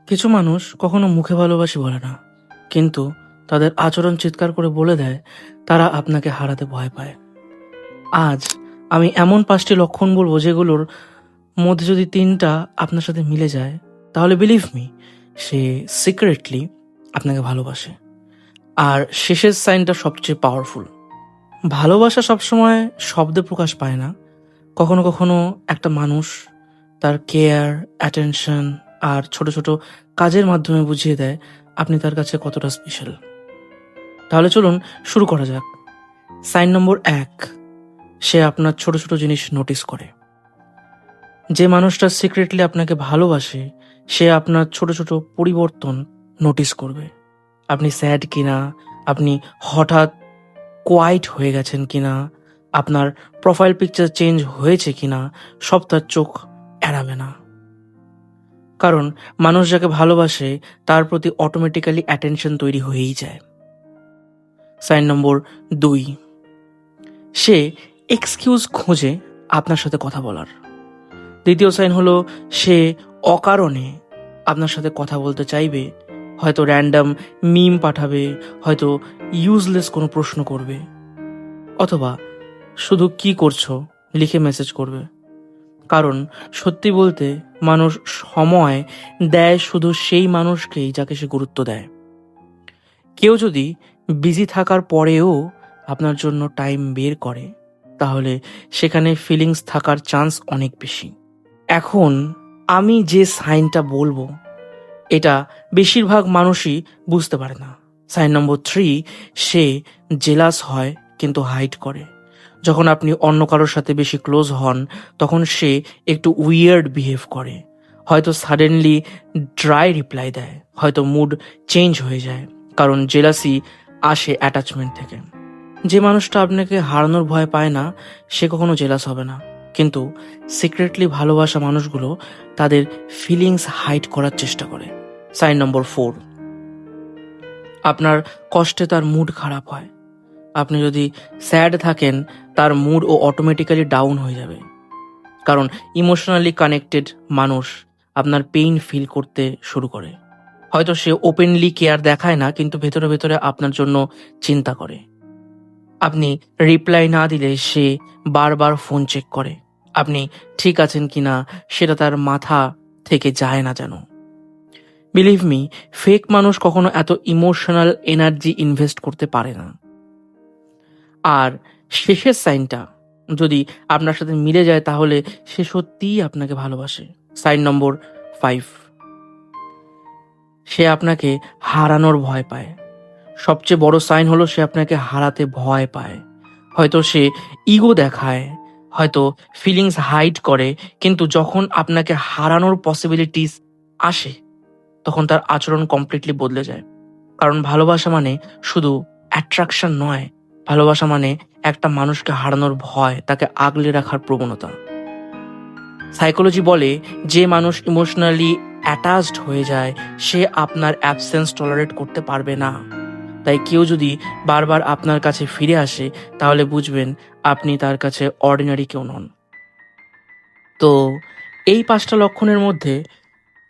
কিছু মানুষ কখনো মুখে ভালোবাসি বলে না, কিন্তু তাদের আচরণ চিৎকার করে বলে দেয় তারা আপনাকে হারাতে ভয় পায়। আজ আমি এমন 5টি লক্ষণ বলবো যেগুলোর মধ্যে যদি 3টা আপনার সাথে মিলে যায়, তাহলে বিলিভ মি, সে সিক্রেটলি আপনাকে ভালোবাসে। আর শেষের সাইনটা সবচেয়ে পাওয়ারফুল। ভালোবাসা সবসময় শব্দে প্রকাশ পায় না। কখনো কখনো একটা মানুষ তার কেয়ার, অ্যাটেনশন আর ছোট ছোট কাজের মাধ্যমে বুঝিয়ে দেয় আপনি তার কাছে কতটা স্পেশাল। তাহলে চলুন শুরু করা যাক। সাইন নম্বর 1, সে আপনার ছোট ছোট জিনিস নোটিস করে। যে মানুষটা সিক্রেটলি আপনাকে ভালোবাসে, সে আপনার ছোট ছোট পরিবর্তন নোটিস করবে। আপনি স্যাড কিনা, আপনি হঠাৎ কোয়াইট হয়ে গেছেন কিনা, আপনার প্রোফাইল পিকচার চেঞ্জ হয়েছে কিনা, সব তার চোখ এড়াবে না। কারণ মানুষ যাকে ভালোবাসে তার প্রতি অটোমেটিক্যালি অ্যাটেনশন তৈরি হয়েই যায়। সাইন নম্বর 2, সে এক্সকিউজ খোঁজে আপনার সাথে কথা বলার। দ্বিতীয় সাইন হলো সে অকারণে আপনার সাথে কথা বলতে চাইবে। হয়তো র্যান্ডম মিম পাঠাবে, হয়তো ইউজলেস কোনো প্রশ্ন করবে, অথবা শুধু কি করছো লিখে মেসেজ করবে। কারণ সত্যি বলতে মানুষ সময় দেয় শুধু সেই মানুষকেই যাকে সে গুরুত্ব দেয়। কেউ যদি বিজি থাকার পরেও আপনার জন্য টাইম বের করে, তাহলে সেখানে ফিলিংস থাকার চান্স অনেক বেশি। এখন আমি যে সাইনটা বলবো, এটা বেশিরভাগ মানুষই বুঝতে পারে না। সাইন নম্বর 3, সে জেলাস হয় কিন্তু হাইড করে। যখন আপনি অন্য কারোর সাথে বেশি ক্লোজ হন, তখন সে একটু উইয়ার্ড বিহেভ করে। হয়তো সাডেনলি ড্রাই রিপ্লাই দেয়, হয়তো মুড চেঞ্জ হয়ে যায়। কারণ জেলাসি আসে অ্যাটাচমেন্ট থেকে। যে মানুষটা আপনাকে হারানোর ভয় পায় না, সে কখনো জেলাস হবে না। কিন্তু সিক্রেটলি ভালোবাসা মানুষগুলো তাদের ফিলিংস হাইড করার চেষ্টা করে। সাইন নম্বর 4, আপনার কষ্টে তার মুড খারাপ হয়। আপনি যদি স্যাড থাকেন, তার মুড ও অটোমেটিক্যালি ডাউন হয়ে যাবে। কারণ ইমোশনালি কানেক্টেড মানুষ আপনার পেইন ফিল করতে শুরু করে। হয়তো সে ওপেনলি কেয়ার দেখায় না, কিন্তু ভেতরে ভেতরে আপনার জন্য চিন্তা করে। আপনি রিপ্লাই না দিলে সে বারবার ফোন চেক করে। আপনি ঠিক আছেন কিনা সেটা তার মাথা থেকে যায় না যেন। বিলিভ মি, ফেক মানুষ কখনো এত ইমোশনাল এনার্জি ইনভেস্ট করতে পারে না। আর শেষের সাইনটা যদি আপনার সাথে মিলে যায়, তাহলে সে সত্যিই আপনাকে ভালোবাসে। সাইন নম্বর 5, সে আপনাকে হারানোর ভয় পায়। সবচেয়ে বড় সাইন হলো সে আপনাকে হারাতে ভয় পায়। হয়তো সে ইগো দেখায়, হয়তো ফিলিংস হাইড করে, কিন্তু যখন আপনাকে হারানোর পসিবিলিটিস আসে, তখন তার আচরণ কমপ্লিটলি বদলে যায়। কারণ ভালোবাসা মানে শুধু অ্যাট্রাকশন নয়, ভালোবাসা মানে একটা মানুষকে হারানোর ভয়, তাকে আগলে রাখার প্রবণতা। সাইকোলজি বলে যে মানুষ ইমোশনালি অ্যাটাচড হয়ে যায়, সে আপনার অ্যাবসেন্স টলারেট করতে পারবে না। তাই কেউ যদি বারবার আপনার কাছে ফিরে আসে, তাহলে বুঝবেন আপনি তার কাছে অর্ডিনারি কেউ নন। তো এই 5টা লক্ষণের মধ্যে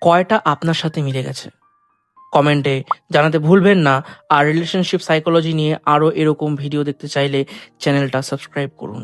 কয়টা আপনার সাথে মিলে গেছে কমেন্টে জানাতে ভুলবেন না। আর রিলেশনশিপ সাইকোলজি নিয়ে আরও এরকম ভিডিও দেখতে চাইলে চ্যানেলটা সাবস্ক্রাইব করুন।